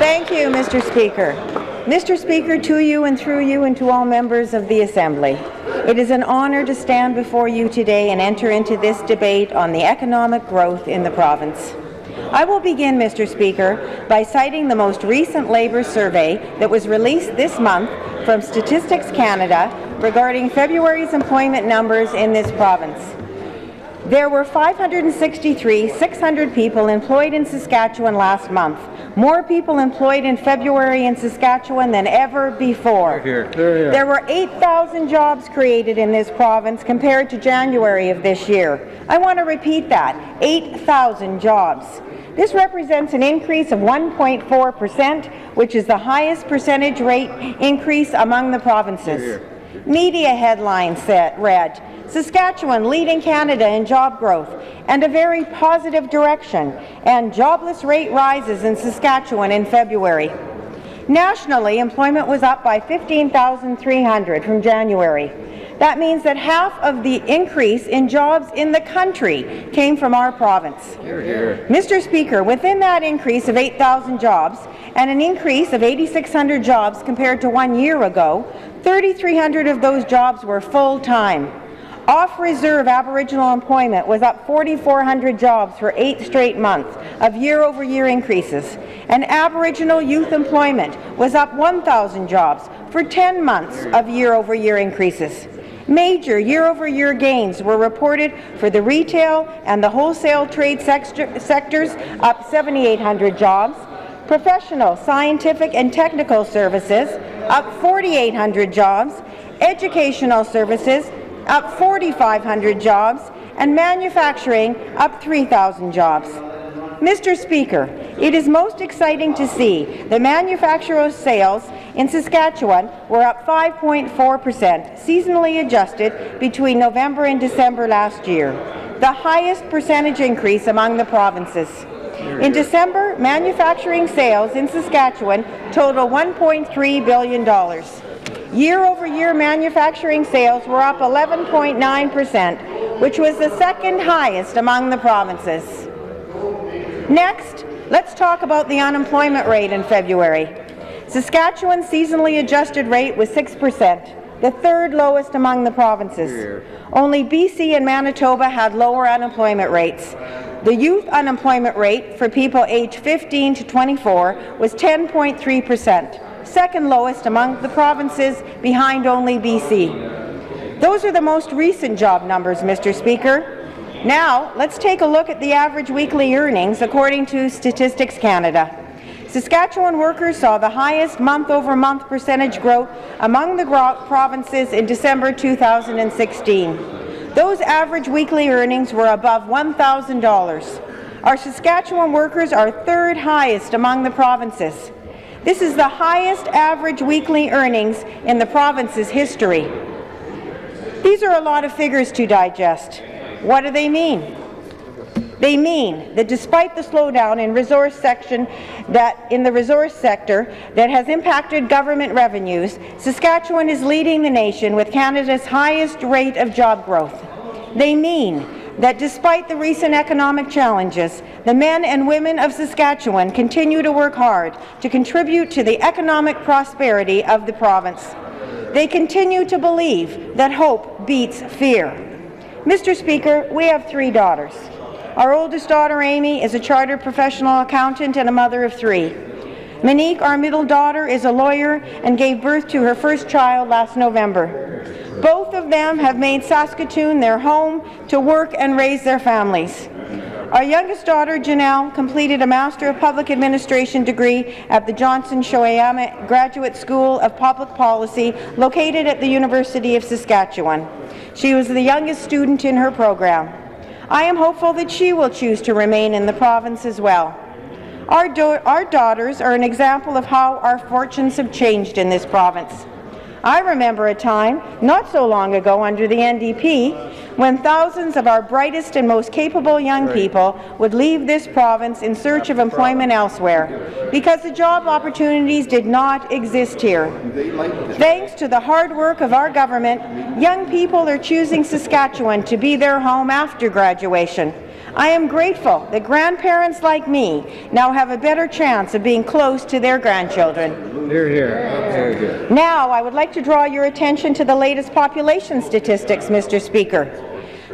Thank you, Mr. Speaker. Mr. Speaker, to you and through you and to all members of the Assembly, it is an honour to stand before you today and enter into this debate on the economic growth in the province. I will begin, Mr. Speaker, by citing the most recent labour survey that was released this month from Statistics Canada regarding February's employment numbers in this province. There were 563,600 people employed in Saskatchewan last month, more people employed in February in Saskatchewan than ever before. There were 8,000 jobs created in this province compared to January of this year. I want to repeat that, 8,000 jobs. This represents an increase of 1.4%, which is the highest percentage rate increase among the provinces. Media headlines read, Saskatchewan leading Canada in job growth and a very positive direction, and jobless rate rises in Saskatchewan in February. Nationally, employment was up by 15,300 from January. That means that half of the increase in jobs in the country came from our province. Mr. Speaker, within that increase of 8,000 jobs and an increase of 8,600 jobs compared to 1 year ago, 3,300 of those jobs were full-time. Off-reserve Aboriginal employment was up 4,400 jobs for 8 straight months of year-over-year increases, and Aboriginal youth employment was up 1,000 jobs for 10 months of year-over-year increases. Major year-over-year gains were reported for the retail and the wholesale trade sectors, up 7,800 jobs, professional, scientific and technical services, up 4,800 jobs, educational services, up 4,500 jobs, and manufacturing, up 3,000 jobs. Mr. Speaker, it is most exciting to see that manufacturing sales in Saskatchewan were up 5.4%, seasonally adjusted between November and December last year, the highest percentage increase among the provinces. In December, manufacturing sales in Saskatchewan total $1.3 billion. Year-over-year manufacturing sales were up 11.9%, which was the second highest among the provinces. Next, let's talk about the unemployment rate in February. Saskatchewan's seasonally adjusted rate was 6%, the third lowest among the provinces. Only BC and Manitoba had lower unemployment rates. The youth unemployment rate for people aged 15 to 24 was 10.3%. second lowest among the provinces, behind only BC. Those are the most recent job numbers, Mr. Speaker. Now, let's take a look at the average weekly earnings according to Statistics Canada. Saskatchewan workers saw the highest month-over-month percentage growth among the provinces in December 2016. Those average weekly earnings were above $1,000. Our Saskatchewan workers are third highest among the provinces. This is the highest average weekly earnings in the province's history. These are a lot of figures to digest. What do they mean? They mean that despite the slowdown in the resource sector that has impacted government revenues, Saskatchewan is leading the nation with Canada's highest rate of job growth. They mean that despite the recent economic challenges, the men and women of Saskatchewan continue to work hard to contribute to the economic prosperity of the province. They continue to believe that hope beats fear. Mr. Speaker, we have 3 daughters. Our oldest daughter, Amy, is a chartered professional accountant and a mother of 3. Monique, our middle daughter, is a lawyer and gave birth to her first child last November. Both of them have made Saskatoon their home to work and raise their families. Our youngest daughter, Janelle, completed a Master of Public Administration degree at the Johnson Shoyama Graduate School of Public Policy located at the University of Saskatchewan. She was the youngest student in her program. I am hopeful that she will choose to remain in the province as well. Our daughters are an example of how our fortunes have changed in this province. I remember a time, not so long ago under the NDP, when thousands of our brightest and most capable young people would leave this province in search of employment elsewhere, because the job opportunities did not exist here. Thanks to the hard work of our government, young people are choosing Saskatchewan to be their home after graduation. I am grateful that grandparents like me now have a better chance of being close to their grandchildren. Hear, hear. Hear, hear. Now, I would like to draw your attention to the latest population statistics, Mr. Speaker.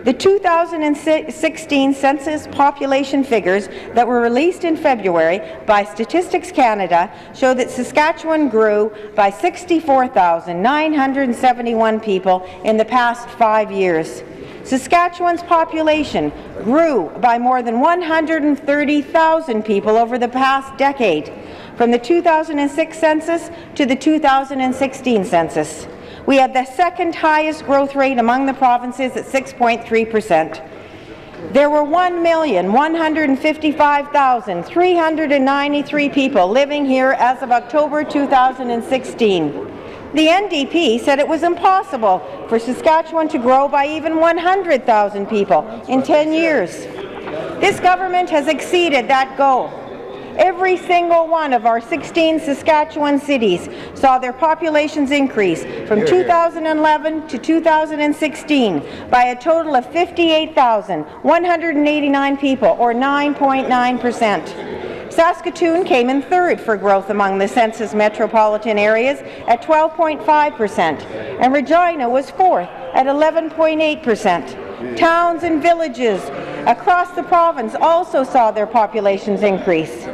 The 2016 census population figures that were released in February by Statistics Canada show that Saskatchewan grew by 64,971 people in the past 5 years. Saskatchewan's population grew by more than 130,000 people over the past decade, from the 2006 census to the 2016 census. We had the second highest growth rate among the provinces at 6.3%. There were 1,155,393 people living here as of October 2016. The NDP said it was impossible for Saskatchewan to grow by even 100,000 people in 10 years. This government has exceeded that goal. Every single one of our 16 Saskatchewan cities saw their populations increase from 2011 to 2016 by a total of 58,189 people, or 9.9%. Saskatoon came in third for growth among the census metropolitan areas at 12.5%, and Regina was fourth at 11.8%. Towns and villages across the province also saw their populations increase.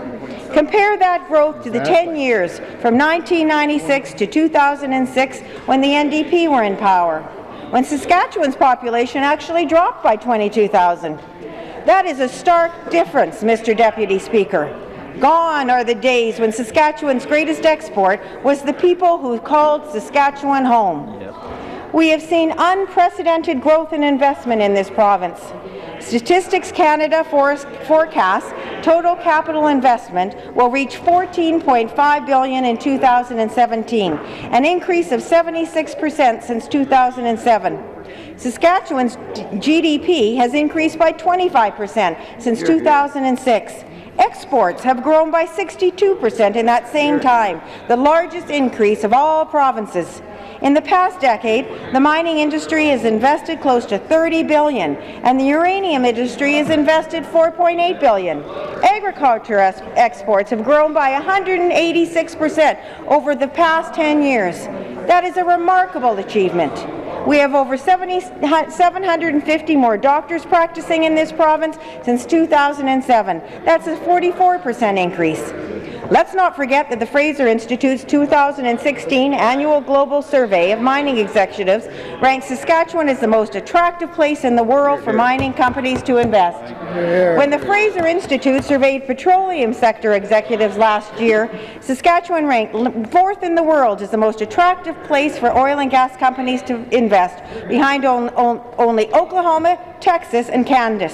Compare that growth to the 10 years from 1996 to 2006 when the NDP were in power, when Saskatchewan's population actually dropped by 22,000. That is a stark difference, Mr. Deputy Speaker. Gone are the days when Saskatchewan's greatest export was the people who called Saskatchewan home. We have seen unprecedented growth and investment in this province. Statistics Canada forecasts total capital investment will reach $14.5 billion in 2017, an increase of 76% since 2007. Saskatchewan's GDP has increased by 25% since 2006. Exports have grown by 62% in that same time, the largest increase of all provinces. In the past decade, the mining industry has invested close to $30 billion, and the uranium industry has invested $4.8 billion. Agriculture exports have grown by 186% over the past 10 years. That is a remarkable achievement. We have over 750 more doctors practicing in this province since 2007. That's a 44% increase. Let's not forget that the Fraser Institute's 2016 annual global survey of mining executives ranked Saskatchewan as the most attractive place in the world for mining companies to invest. When the Fraser Institute surveyed petroleum sector executives last year, Saskatchewan ranked fourth in the world as the most attractive place for oil and gas companies to invest, behind only Oklahoma, Texas, and Canada.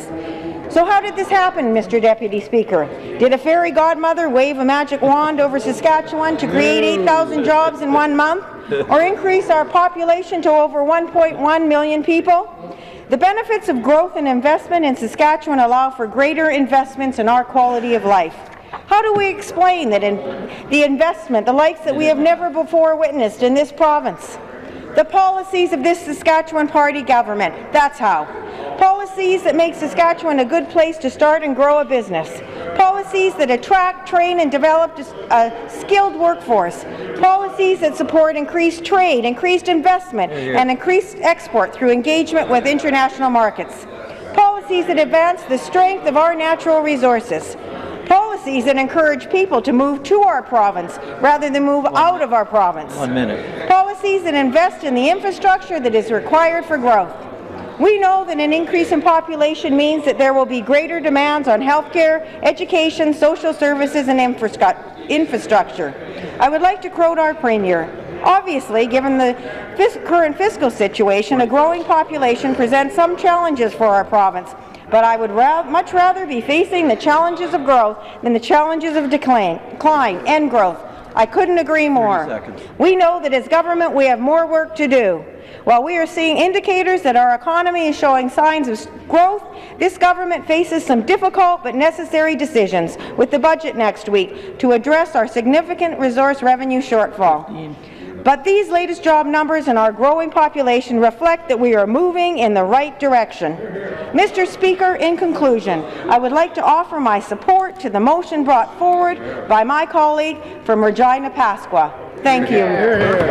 So how did this happen, Mr. Deputy Speaker? Did a fairy godmother wave a magic wand over Saskatchewan to create 8,000 jobs in 1 month, or increase our population to over 1.1 million people? The benefits of growth and investment in Saskatchewan allow for greater investments in our quality of life. How do we explain that the investment, the likes that we have never before witnessed in this province? The policies of this Saskatchewan Party government, that's how. Policies that make Saskatchewan a good place to start and grow a business. Policies that attract, train, and develop a skilled workforce. Policies that support increased trade, increased investment, and increased export through engagement with international markets. Policies that advance the strength of our natural resources. Policies that encourage people to move to our province rather than move out of our province. 1 minute. Policies that invest in the infrastructure that is required for growth. We know that an increase in population means that there will be greater demands on healthcare, education, social services, and infrastructure. I would like to quote our Premier. Obviously, given the current fiscal situation, a growing population presents some challenges for our province. But I would much rather be facing the challenges of growth than the challenges of decline and growth. I couldn't agree more. We know that as government we have more work to do. While we are seeing indicators that our economy is showing signs of growth, this government faces some difficult but necessary decisions with the budget next week to address our significant resource revenue shortfall. But these latest job numbers and our growing population reflect that we are moving in the right direction. Mr. Speaker, in conclusion, I would like to offer my support to the motion brought forward by my colleague from Regina Pasqua. Thank you.